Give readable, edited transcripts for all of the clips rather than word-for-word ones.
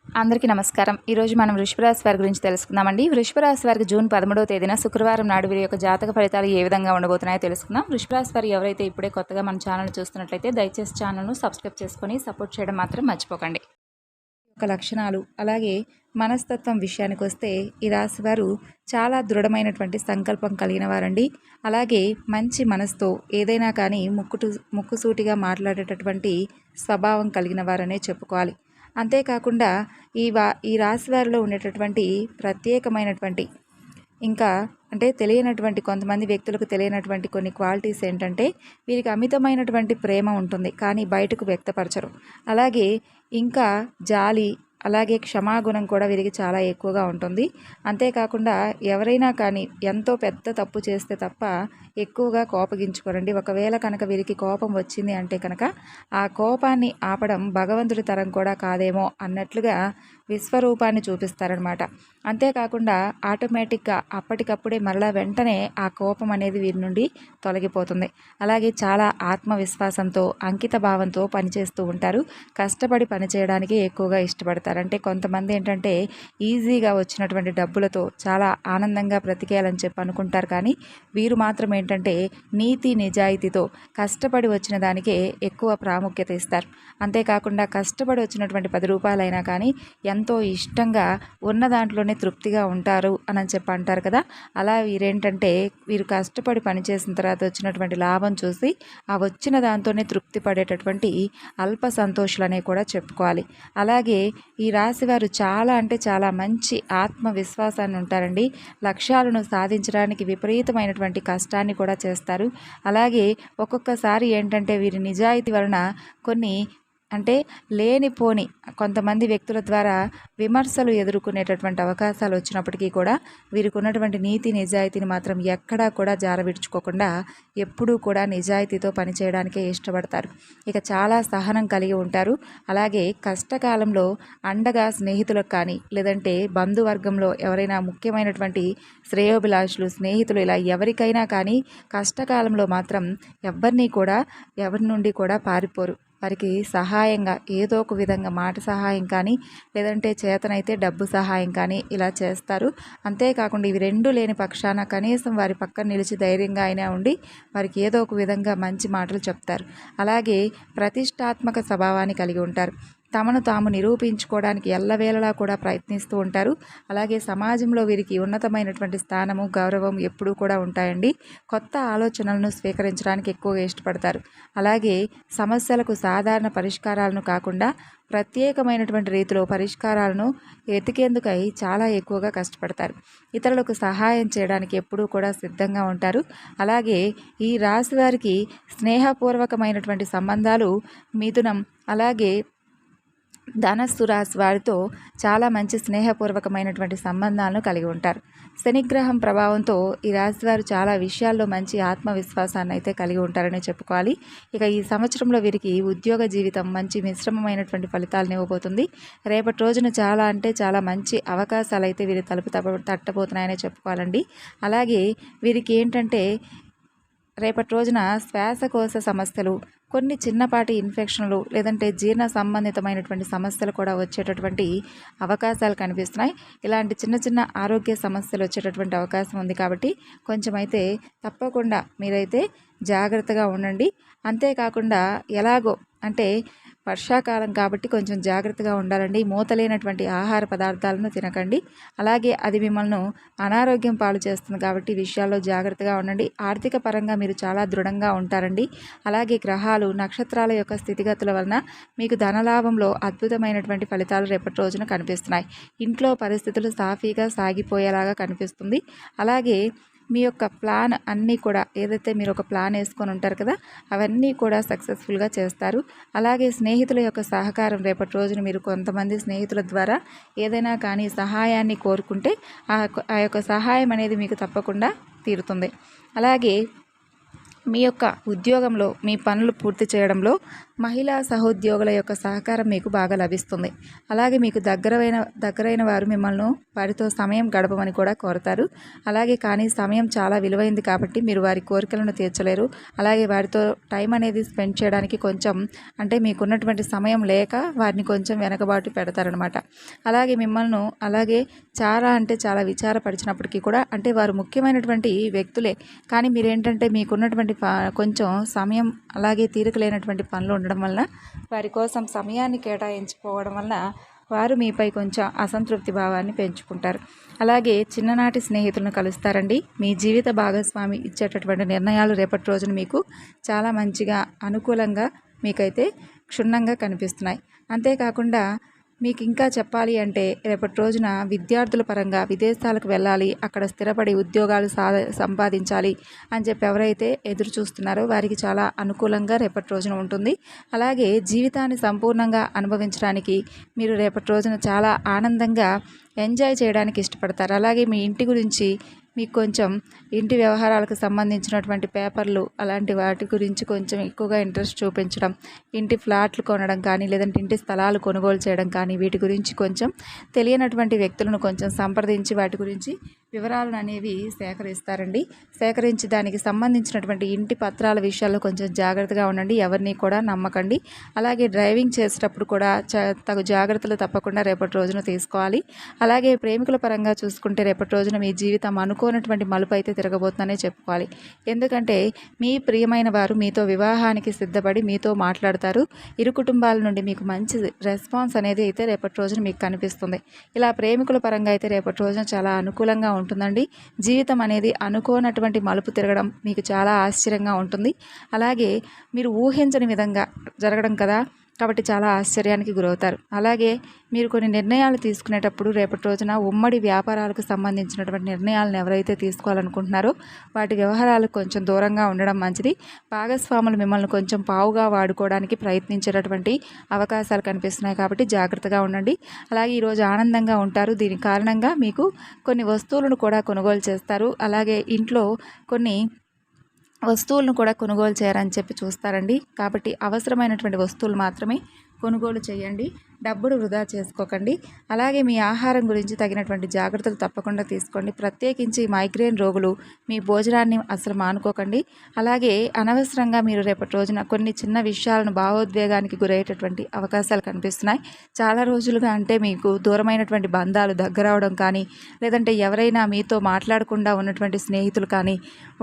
అందరికీ నమస్కారం. ఈరోజు మనం వృషభ రాశి వారి గురించి తెలుసుకుందామండి. వృషభ రాశి వారికి జూన్ 13వ తేదీన శుక్రవారం నాడు వీరి యొక్క జాతక ఫలితాలు ఏ విధంగా ఉండబోతున్నాయో తెలుసుకుందాం. వృషభ రాశి వారు ఎవరైతే ఇప్పుడే కొత్తగా మన ఛానల్ చూస్తున్నట్లయితే దయచేసి ఛానల్ను సబ్స్క్రైబ్ చేసుకొని సపోర్ట్ చేయడం మాత్రం మర్చిపోకండి. యొక్క లక్షణాలు అలాగే మనస్తత్వం విషయానికి వస్తే ఈ రాశి వారు చాలా దృఢమైనటువంటి సంకల్పం కలిగిన వారండి. అలాగే మంచి మనసుతో ఏదైనా కానీ ముక్కుసూటిగా మాట్లాడేటటువంటి స్వభావం కలిగిన వారనే చెప్పుకోవాలి. అంతేకాకుండా ఈ రాశి వారిలో ఉండేటటువంటి ప్రత్యేకమైనటువంటి ఇంకా తెలియనటువంటి కొంతమంది వ్యక్తులకు తెలియనటువంటి కొన్ని క్వాలిటీస్ ఏంటంటే వీరికి అమితమైనటువంటి ప్రేమ ఉంటుంది, కానీ బయటకు వ్యక్తపరచరు. అలాగే ఇంకా జాలి అలాగే క్షమాగుణం కూడా వీరికి చాలా ఎక్కువగా ఉంటుంది. అంతేకాకుండా ఎవరైనా కానీ ఎంతో పెద్ద తప్పు చేస్తే తప్ప ఎక్కువగా కోపగించుకోరండి. ఒకవేళ కనుక వీరికి కోపం వచ్చింది అంటే కనుక ఆ కోపాన్ని ఆపడం భగవంతుడి తరం కూడా కాదేమో అన్నట్లుగా విశ్వరూపాన్ని చూపిస్తారనమాట. అంతేకాకుండా ఆటోమేటిక్గా అప్పటికప్పుడే మరలా వెంటనే ఆ కోపం అనేది వీరి నుండి తొలగిపోతుంది. అలాగే చాలా ఆత్మవిశ్వాసంతో అంకిత భావంతో పనిచేస్తూ ఉంటారు. కష్టపడి పనిచేయడానికి ఎక్కువగా ఇష్టపడతారు. అంటే కొంతమంది ఏంటంటే ఈజీగా వచ్చినటువంటి డబ్బులతో చాలా ఆనందంగా బ్రతికేయాలని చెప్పి అనుకుంటారు, కానీ వీరు మాత్రం ఏంటంటే నీతి నిజాయితీతో కష్టపడి వచ్చిన దానికే ఎక్కువ ప్రాముఖ్యత ఇస్తారు. అంతేకాకుండా కష్టపడి వచ్చినటువంటి 10 రూపాయలైనా కానీ ఎంతో ఇష్టంగా ఉన్న దాంట్లోనే తృప్తిగా ఉంటారు అని చెప్పి అంటారు కదా. అలా వీరు కష్టపడి పనిచేసిన తర్వాత వచ్చినటువంటి లాభం చూసి ఆ వచ్చిన దాంతోనే తృప్తి పడేటటువంటి అల్ప సంతోషులనే కూడా చెప్పుకోవాలి. అలాగే ఈ రాశి వారు చాలా మంచి ఆత్మవిశ్వాసాన్ని ఉంటారండి. లక్ష్యాలను సాధించడానికి విపరీతమైనటువంటి కష్టాన్ని కూడా చేస్తారు. అలాగే ఒక్కొక్కసారి వీరి నిజాయితీ వలన కొన్ని లేనిపోని కొంతమంది వ్యక్తుల ద్వారా విమర్శలు ఎదుర్కొనేటటువంటి అవకాశాలు వచ్చినప్పటికీ కూడా వీరికి ఉన్నటువంటి నీతి నిజాయితీని మాత్రం ఎక్కడా కూడా జారవిడ్చుకోకుండా ఎప్పుడూ కూడా నిజాయితీతో పనిచేయడానికే ఇష్టపడతారు. ఇక చాలా సహనం కలిగి ఉంటారు. అలాగే కష్టకాలంలో అండగా స్నేహితులకు కానీ లేదంటే బంధువర్గంలో ఎవరైనా ముఖ్యమైనటువంటి శ్రేయోభిలాషులు స్నేహితులు ఇలా ఎవరికైనా కానీ కష్టకాలంలో మాత్రం ఎవరి నుండి కూడా పారిపోరు. వారికి సహాయంగా ఏదో ఒక విధంగా మాట సహాయం కానీ లేదంటే చేతనైతే డబ్బు సహాయం కానీ ఇలా చేస్తారు. అంతేకాకుండా ఇవి రెండూ లేని పక్షాన కనీసం వారి పక్కన నిలిచి ధైర్యంగా అయినా ఉండి వారికి ఏదో ఒక విధంగా మంచి మాటలు చెప్తారు. అలాగే ప్రతిష్టాత్మక స్వభావాన్ని కలిగి ఉంటారు. తమను తాము నిరూపించుకోవడానికి ఎల్లవేళలా కూడా ప్రయత్నిస్తూ ఉంటారు. అలాగే సమాజంలో వీరికి ఉన్నతమైనటువంటి స్థానము గౌరవం ఎప్పుడూ కూడా ఉంటాయండి. కొత్త ఆలోచనలను స్వీకరించడానికి ఎక్కువగా ఇష్టపడతారు. అలాగే సమస్యలకు సాధారణ పరిష్కారాలను కాకుండా ప్రత్యేకమైనటువంటి రీతిలో పరిష్కారాలను వెతికేందుకై చాలా ఎక్కువగా కష్టపడతారు. ఇతరులకు సహాయం చేయడానికి ఎప్పుడూ కూడా సిద్ధంగా ఉంటారు. అలాగే ఈ రాశి వారికి స్నేహపూర్వకమైనటువంటి సంబంధాలు మిథునం అలాగే ధనస్సు రాశి వారితో చాలా మంచి స్నేహపూర్వకమైనటువంటి సంబంధాలను కలిగి ఉంటారు. శనిగ్రహం ప్రభావంతో ఈ రాశి వారు చాలా విషయాల్లో మంచి ఆత్మవిశ్వాసాన్ని అయితే కలిగి ఉంటారని చెప్పుకోవాలి. ఇక ఈ సంవత్సరంలో వీరికి ఉద్యోగ జీవితం మంచి మిశ్రమమైనటువంటి ఫలితాలను ఇవ్వబోతుంది. రేపటి రోజున చాలా మంచి అవకాశాలు అయితే వీరి తలుపు తట్టబోతున్నాయని చెప్పుకోవాలండి. అలాగే వీరికి రేపటి రోజున శ్వాసకోశ సమస్యలు, కొన్ని చిన్నపాటి ఇన్ఫెక్షన్లు లేదంటే జీర్ణ సంబంధితమైనటువంటి సమస్యలు కూడా వచ్చేటటువంటి అవకాశాలు కనిపిస్తున్నాయి. ఇలాంటి చిన్న ఆరోగ్య సమస్యలు వచ్చేటటువంటి అవకాశం ఉంది. కాబట్టి కొంచెం అయితే తప్పకుండా మీరైతే జాగ్రత్తగా ఉండండి. అంతేకాకుండా ఎలాగో వర్షాకాలం కాబట్టి కొంచెం జాగ్రత్తగా ఉండాలండి. మూతలేనటువంటి ఆహార పదార్థాలను తినకండి. అలాగే అది మిమ్మల్ని అనారోగ్యం పాలు చేస్తుంది కాబట్టి విషయాల్లో జాగ్రత్తగా ఉండండి. ఆర్థిక పరంగా మీరు చాలా దృఢంగా ఉంటారండి. అలాగే గ్రహాలు నక్షత్రాల యొక్క స్థితిగతుల వలన మీకు ధనలాభంలో అద్భుతమైనటువంటి ఫలితాలు రేపటి రోజున కనిపిస్తున్నాయి. ఇంట్లో పరిస్థితులు సాఫీగా సాగిపోయేలాగా కనిపిస్తుంది. అలాగే మీ యొక్క ప్లాన్ అన్నీ కూడా ఏదైతే మీరు ఒక ప్లాన్ వేసుకొని ఉంటారు కదా అవన్నీ కూడా సక్సెస్ఫుల్గా చేస్తారు. అలాగే స్నేహితుల యొక్క సహకారం రేపటి రోజున మీరు కొంతమంది స్నేహితుల ద్వారా ఏదైనా కానీ సహాయాన్ని కోరుకుంటే ఆ యొక్క సహాయం అనేది మీకు తప్పకుండా తీరుతుంది. అలాగే మీ యొక్క ఉద్యోగంలో మీ పనులు పూర్తి చేయడంలో మహిళా సహోద్యోగుల యొక్క సహకారం మీకు బాగా లభిస్తుంది. అలాగే మీకు దగ్గరైన వారు మిమ్మల్ని వారితో సమయం గడపమని కూడా కోరతారు. అలాగే కానీ సమయం చాలా విలువైంది కాబట్టి మీరు వారి కోరికలను తీర్చలేరు. అలాగే వారితో టైం అనేది స్పెండ్ చేయడానికి కొంచెం అంటే మీకున్నటువంటి సమయం లేక వారిని కొంచెం వెనకబాటు పెడతారనమాట. అలాగే మిమ్మల్ని అలాగే చాలా విచారపరిచినప్పటికీ కూడా అంటే వారు ముఖ్యమైనటువంటి వ్యక్తులే, కానీ మీరేంటంటే మీకున్నటువంటి కొంచెం సమయం అలాగే తీరిక లేనటువంటి పనులు ఉండడం వల్ల వారి కోసం సమయాన్ని కేటాయించుకోవడం వల్ల వారు మీపై కొంచెం అసంతృప్తి భావాన్ని పెంచుకుంటారు. అలాగే చిన్ననాటి స్నేహితులను కలుస్తారండి. మీ జీవిత భాగస్వామి ఇచ్చేటటువంటి నిర్ణయాలు రేపటి రోజున మీకు చాలా మంచిగా అనుకూలంగా మీకైతే క్షుణ్ణంగా కనిపిస్తున్నాయి. అంతేకాకుండా మీకు ఇంకా చెప్పాలి అంటే రేపటి రోజున విద్యార్థుల పరంగా విదేశాలకు వెళ్ళాలి, అక్కడ స్థిరపడి ఉద్యోగాలు సంపాదించాలి అని చెప్పి ఎవరైతే ఎదురు చూస్తున్నారో వారికి చాలా అనుకూలంగా రేపటి రోజున ఉంటుంది. అలాగే జీవితాన్ని సంపూర్ణంగా అనుభవించడానికి మీరు రేపటి రోజున చాలా ఆనందంగా ఎంజాయ్ చేయడానికి ఇష్టపడతారు. అలాగే మీ ఇంటి గురించి మీకు కొంచెం ఇంటి వ్యవహారాలకు సంబంధించినటువంటి పేపర్లు అలాంటి వాటి గురించి కొంచెం ఎక్కువగా ఇంట్రెస్ట్ చూపించడం, ఇంటి ఫ్లాట్లు కొనడం కానీ లేదంటే ఇంటి స్థలాలు కొనుగోలు చేయడం కానీ వీటి గురించి కొంచెం తెలియనటువంటి వ్యక్తులను కొంచెం సంప్రదించి వాటి గురించి వివరాలను అనేవి సేకరిస్తారండి. సేకరించి దానికి సంబంధించినటువంటి ఇంటి పత్రాల విషయాల్లో కొంచెం జాగ్రత్తగా ఉండండి. ఎవరిని కూడా నమ్మకండి. అలాగే డ్రైవింగ్ చేసేటప్పుడు కూడా తగు జాగ్రత్తలు తప్పకుండా రేపటి రోజున తీసుకోవాలి. అలాగే ప్రేమికుల పరంగా చూసుకుంటే రేపటి రోజున మీ జీవితం అనుకోనటువంటి మలుపు అయితే తిరగబోతుందనే చెప్పుకోవాలి. ఎందుకంటే మీ ప్రియమైన వారు మీతో వివాహానికి సిద్ధపడి మీతో మాట్లాడతారు. ఇరు కుటుంబాల నుండి మీకు మంచి రెస్పాన్స్ అనేది అయితే రేపటి రోజున మీకు కనిపిస్తుంది. ఇలా ప్రేమికుల పరంగా అయితే రేపటి రోజున చాలా అనుకూలంగా ఉంటుందండి. జీవితం అనేది అనుకోనటువంటి మలుపు తిరగడం మీకు చాలా ఆశ్చర్యంగా ఉంటుంది. అలాగే మీరు ఊహించని విధంగా జరగడం కదా, కాబట్టి చాలా ఆశ్చర్యానికి గురవుతారు. అలాగే మీరు కొన్ని నిర్ణయాలు తీసుకునేటప్పుడు రేపటి రోజున ఉమ్మడి వ్యాపారాలకు సంబంధించినటువంటి నిర్ణయాలను ఎవరైతే తీసుకోవాలనుకుంటున్నారో వాటి వ్యవహారాలకు కొంచెం దూరంగా ఉండడం మంచిది. భాగస్వాములు మిమ్మల్ని కొంచెం పావుగా వాడుకోవడానికి ప్రయత్నించేటటువంటి అవకాశాలు కనిపిస్తున్నాయి కాబట్టి జాగ్రత్తగా ఉండండి. అలాగే ఈరోజు ఆనందంగా ఉంటారు. దీని కారణంగా మీకు కొన్ని వస్తువులను కూడా కొనుగోలు చేస్తారు. అలాగే ఇంట్లో కొన్ని వస్తువులను కూడా కొనుగోలు చేయాలని చెప్పి చూస్తారండి. కాబట్టి అవసరమైనటువంటి వస్తువులు మాత్రమే కొనుగోలు చేయండి. డబ్బులు వృధా చేసుకోకండి. అలాగే మీ ఆహారం గురించి తగినటువంటి జాగ్రత్తలు తప్పకుండా తీసుకోండి. ప్రత్యేకించి మైగ్రేన్ రోగులు మీ భోజనాన్ని అసలు మానుకోకండి. అలాగే అనవసరంగా మీరు రేపటి రోజున కొన్ని చిన్న విషయాలను భావోద్వేగానికి గురయ్యేటటువంటి అవకాశాలు కనిపిస్తున్నాయి. చాలా రోజులుగా అంటే మీకు దూరమైనటువంటి బంధాలు దగ్గరవడం కానీ లేదంటే ఎవరైనా మీతో మాట్లాడకుండా ఉన్నటువంటి స్నేహితులు కానీ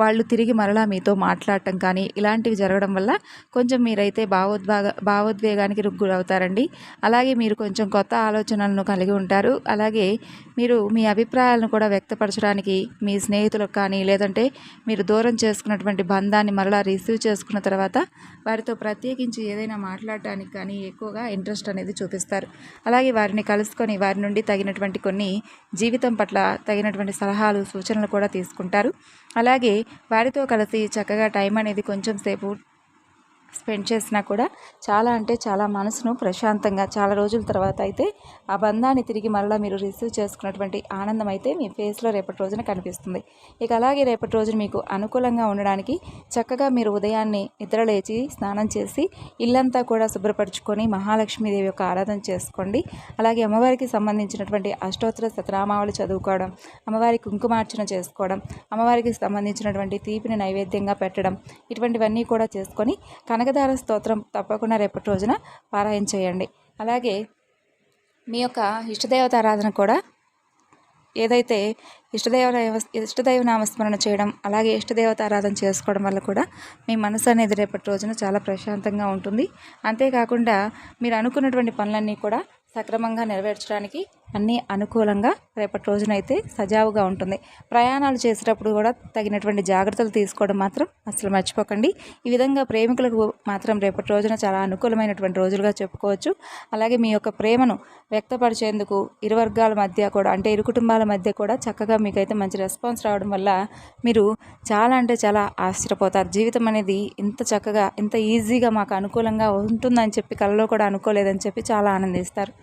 వాళ్ళు తిరిగి మరలా మీతో మాట్లాడటం కానీ ఇలాంటివి జరగడం వల్ల కొంచెం మీరైతే భావోద్వేగానికి గురవుతారండి. అలాగే మీరు కొంచెం కొత్త ఆలోచనలను కలిగి ఉంటారు. అలాగే మీరు మీ అభిప్రాయాలను కూడా వ్యక్తపరచడానికి మీ స్నేహితులకు కానీ లేదంటే మీరు దూరం చేసుకున్నటువంటి బంధాన్ని మరలా రిసీవ్ చేసుకున్న తర్వాత వారితో ప్రత్యేకించి ఏదైనా మాట్లాడటానికి కానీ ఎక్కువగా ఇంట్రెస్ట్ అనేది చూపిస్తారు. అలాగే వారిని కలుసుకొని వారి నుండి తగినటువంటి కొన్ని జీవితం పట్ల తగినటువంటి సలహాలు సూచనలు కూడా తీసుకుంటారు. అలాగే వారితో కలిసి చక్కగా టైం అనేది కొంచెం సేపు స్పెండ్ చేసినా కూడా చాలా అంటే చాలా మనసును ప్రశాంతంగా చాలా రోజుల తర్వాత అయితే ఆ బంధాన్ని తిరిగి మరలా మీరు రిసీవ్ చేసుకున్నటువంటి ఆనందం అయితే మీ ఫేస్లో రేపటి రోజున కనిపిస్తుంది. ఇక అలాగే రేపటి రోజున మీకు అనుకూలంగా ఉండడానికి చక్కగా మీరు ఉదయాన్నే నిద్రలేచి స్నానం చేసి ఇల్లంతా కూడా శుభ్రపరచుకొని మహాలక్ష్మీదేవి యొక్క ఆరాధన చేసుకోండి. అలాగే అమ్మవారికి సంబంధించినటువంటి అష్టోత్తర శతనామావళి చదువుకోవడం, అమ్మవారి కుంకుమార్చన చేసుకోవడం, అమ్మవారికి సంబంధించినటువంటి తీపిని నైవేద్యంగా పెట్టడం ఇటువంటివన్నీ కూడా చేసుకొని కనకదార స్తోత్రం తప్పకుండా రేపటి రోజున పారాయణ చేయండి. అలాగే మీ యొక్క ఇష్టదేవత ఆరాధన కూడా ఏదైతే ఇష్టదైవ నామస్మరణ చేయడం అలాగే ఇష్టదేవత ఆరాధన చేసుకోవడం వల్ల కూడా మీ మనసు అనేది రేపటి రోజున చాలా ప్రశాంతంగా ఉంటుంది. అంతేకాకుండా మీరు అనుకున్నటువంటి పనులన్నీ కూడా సక్రమంగా నెరవేర్చడానికి అన్నీ అనుకూలంగా రేపటి రోజునైతే సజావుగా ఉంటుంది. ప్రయాణాలు చేసేటప్పుడు కూడా తగినటువంటి జాగ్రత్తలు తీసుకోవడం మాత్రం అసలు మర్చిపోకండి. ఈ విధంగా ప్రేమికులకు మాత్రం రేపటి రోజున చాలా అనుకూలమైనటువంటి రోజులుగా చెప్పుకోవచ్చు. అలాగే మీ యొక్క ప్రేమను వ్యక్తపరిచేందుకు ఇరు వర్గాల మధ్య కూడా అంటే ఇరు కుటుంబాల మధ్య కూడా చక్కగా మీకైతే మంచి రెస్పాన్స్ రావడం వల్ల మీరు చాలా అంటే చాలా ఆశ్చర్యపోతారు. జీవితం అనేది ఇంత చక్కగా ఇంత ఈజీగా మాకు అనుకూలంగా ఉంటుందని చెప్పి కలలో కూడా అనుకోలేదని చెప్పి చాలా ఆనందిస్తారు.